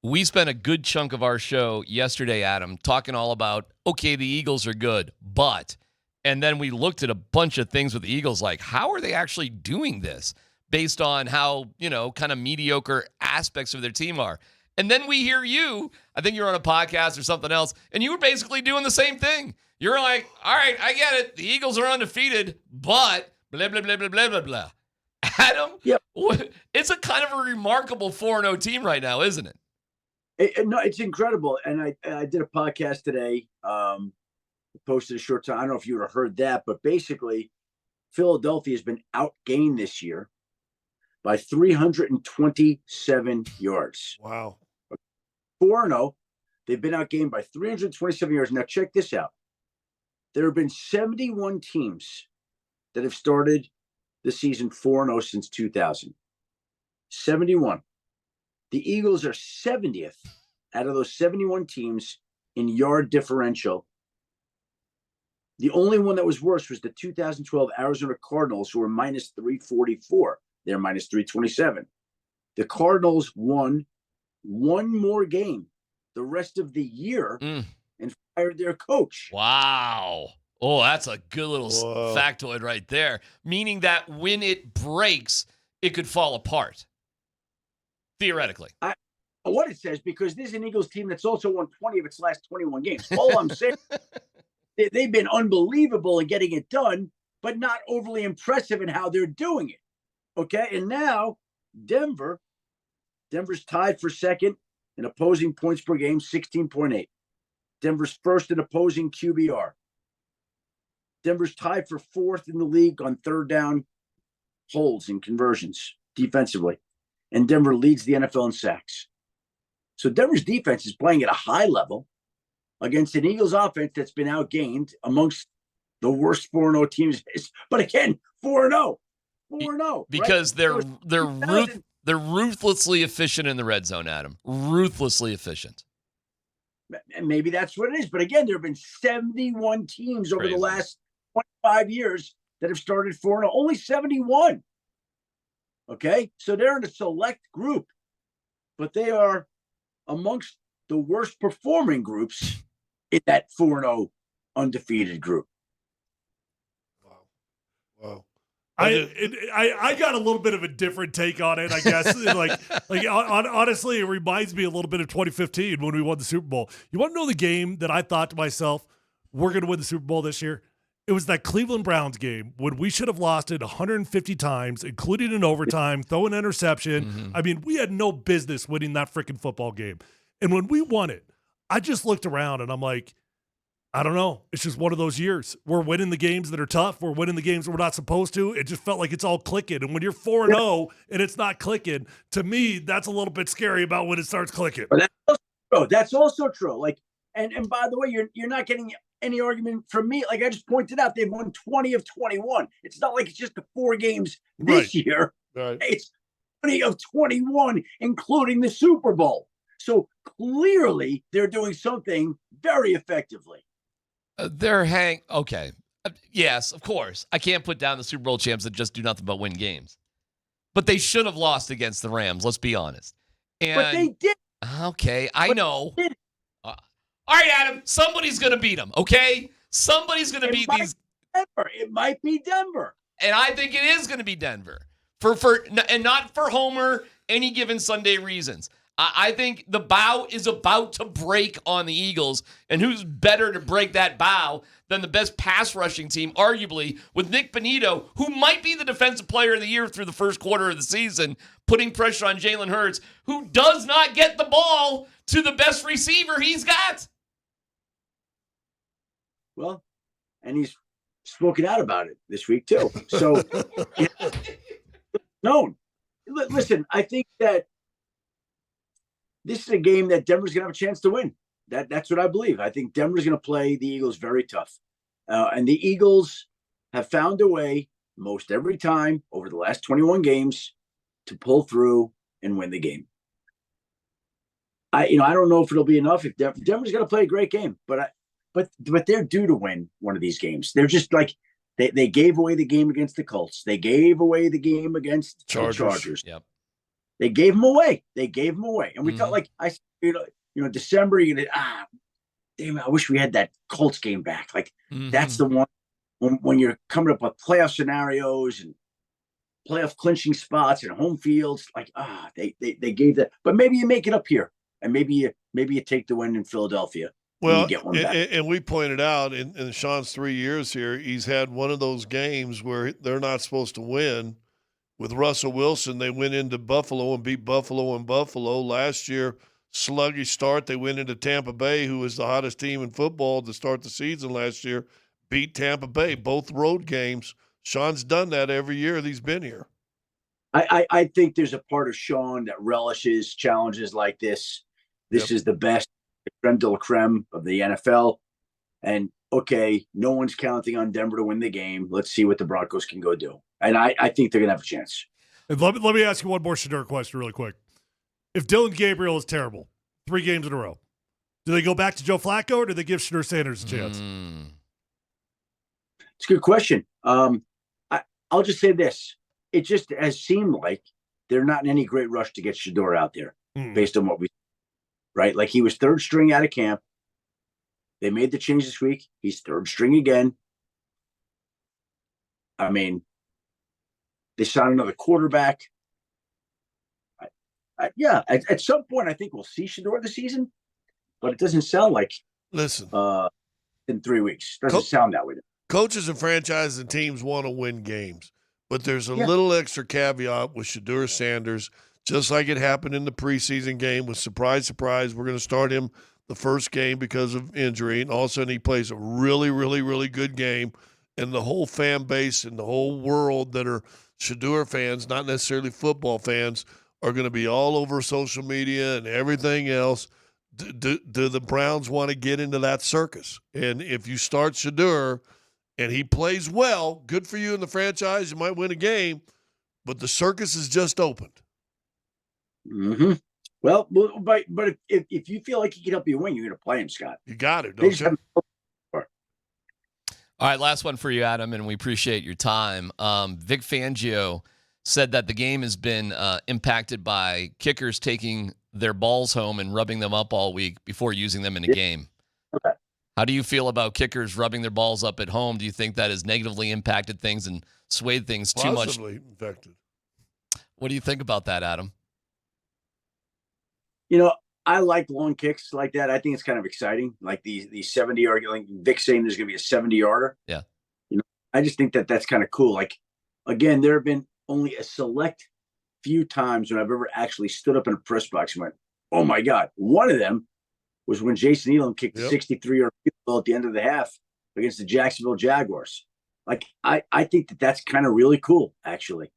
We spent a good chunk of our show yesterday, Adam, talking all about, okay, the Eagles are good, but, and then we looked at a bunch of things with the Eagles, like, how are they actually doing this based on how, kind of mediocre aspects of their team are? And then we hear you, I think you're on a podcast or something else, and you were basically doing the same thing. You're like, all right, I get it. The Eagles are undefeated, but blah, blah, blah, blah, blah, blah, blah. Adam, yep. It's a kind of a remarkable 4-0 team right now, isn't it? No, it's incredible. And I did a podcast today, posted a short time. I don't know if you would have heard that, but basically, Philadelphia has been outgained this year by 327 yards. Wow. 4-0. They've been outgained by 327 yards. Now, check this out. There have been 71 teams that have started the season 4-0 since 2000. 71. The Eagles are 70th out of those 71 teams in yard differential. The only one that was worse was the 2012 Arizona Cardinals, who were minus 344. They're minus 327. The Cardinals won one more game the rest of the year and fired their coach. Wow. Oh, that's a good little factoid right there. Meaning that when it breaks, it could fall apart. Theoretically. What it says, because this is an Eagles team that's also won 20 of its last 21 games. All I'm saying, they've been unbelievable in getting it done, but not overly impressive in how they're doing it. Okay, and now Denver's tied for second in opposing points per game, 16.8. Denver's first in opposing QBR. Denver's tied for fourth in the league on third down holds and conversions defensively. And Denver leads the NFL in sacks. So Denver's defense is playing at a high level against an Eagles offense that's been outgained amongst the worst 4-0 teams. But again, 4-0. 4-0. Because right? they're ruthlessly efficient in the red zone, Adam. Ruthlessly efficient. And maybe that's what it is. But again, there have been 71 teams over the last 25 years that have started 4-0. Only 71. Okay? So they're in a select group. But they are amongst the worst performing groups in that 4-0 undefeated group. Wow. I got a little bit of a different take on it, I guess. Honestly, it reminds me a little bit of 2015 when we won the Super Bowl. You want to know the game that I thought to myself, we're going to win the Super Bowl this year? It was that Cleveland Browns game when we should have lost it 150 times, including an overtime, throw an interception. Mm-hmm. I mean, we had no business winning that freaking football game. And when we won it, I just looked around and I'm like, I don't know. It's just one of those years. We're winning the games that are tough. We're winning the games we're not supposed to. It just felt like it's all clicking. And when you're 4-0 and it's not clicking, to me, that's a little bit scary about when it starts clicking. That's also true. Like, and by the way, you're not getting any argument from me. Like I just pointed out, they've won 20 of 21. It's not like it's just the 4 games this year. Right. It's 20 of 21, including the Super Bowl. So clearly they're doing something very effectively. Okay. Yes, of course. I can't put down the Super Bowl champs that just do nothing but win games. But they should have lost against the Rams, let's be honest. But they did. Okay, I know. All right, Adam, somebody's going to beat them, okay? Somebody's going to beat these. It might be Denver. And I think it is going to be Denver. And not for Homer, any given Sunday reasons. I think the bow is about to break on the Eagles, and who's better to break that bow than the best pass rushing team, arguably, with Nick Bonito, who might be the defensive player of the year through the first quarter of the season, putting pressure on Jalen Hurts, who does not get the ball to the best receiver he's got. Well, and he's spoken out about it this week, too. So, known. Listen, I think that this is a game that Denver's going to have a chance to win. That's what I believe. I think Denver's going to play the Eagles very tough. And the Eagles have found a way most every time over the last 21 games to pull through and win the game. I don't know if it'll be enough. If Denver's going to play a great game, but they're due to win one of these games. They're just like they gave away the game against the Colts. They gave away the game against the Chargers. Yep. They gave him away. And we thought, like I said, December, damn, I wish we had that Colts game back. Like that's the one when you're coming up with playoff scenarios and playoff clinching spots and home fields. Like they gave that, but maybe you make it up here, and maybe you take the win in Philadelphia. Well, you get one back. And we pointed out in Sean's 3 years here, he's had one of those games where they're not supposed to win. With Russell Wilson, they went into Buffalo and beat Buffalo in Buffalo. Last year, sluggish start. They went into Tampa Bay, who was the hottest team in football to start the season last year, beat Tampa Bay, both road games. Sean's done that every year that he's been here. I think there's a part of Sean that relishes challenges like this. This is the best, the creme de la creme of the NFL. And, okay, no one's counting on Denver to win the game. Let's see what the Broncos can go do. And I think they're going to have a chance. And let me ask you one more Shedeur question really quick. If Dylan Gabriel is terrible, 3 games in a row, do they go back to Joe Flacco or do they give Shedeur Sanders a chance? It's a good question. I'll just say this. It just has seemed like they're not in any great rush to get Shedeur out there based on what we – right? Like he was third string out of camp. They made the change this week. He's third string again. I mean, they signed another quarterback. At some point, I think we'll see Shedeur this season, but it doesn't sound like in 3 weeks. Doesn't sound that way. Coaches and franchises and teams want to win games, but there's a little extra caveat with Shedeur Sanders, just like it happened in the preseason game with surprise, we're going to start him the first game because of injury, and all of a sudden he plays a really, really, really good game, and the whole fan base and the whole world that are Shedeur fans, not necessarily football fans, are going to be all over social media and everything else. Do the Browns want to get into that circus? And if you start Shedeur and he plays well, good for you in the franchise. You might win a game, but the circus is just opened. Mm-hmm. Well, but if you feel like he can help you win, you're going to play him, Scott. You got it, don't you? All right, last one for you, Adam, and we appreciate your time. Vic Fangio said that the game has been impacted by kickers taking their balls home and rubbing them up all week before using them in a game. Okay. How do you feel about kickers rubbing their balls up at home? Do you think that has negatively impacted things and swayed things too much? Possibly infected. What do you think about that, Adam? I like long kicks like that. I think it's kind of exciting. Like these 70-yard, like Vic saying there's going to be a 70-yarder. Yeah. I just think that's kind of cool. Like, again, there have been only a select few times when I've ever actually stood up in a press box and went, oh my God. One of them was when Jason Elam kicked the 63-yard field goal at the end of the half against the Jacksonville Jaguars. Like, I think that's kind of really cool, actually.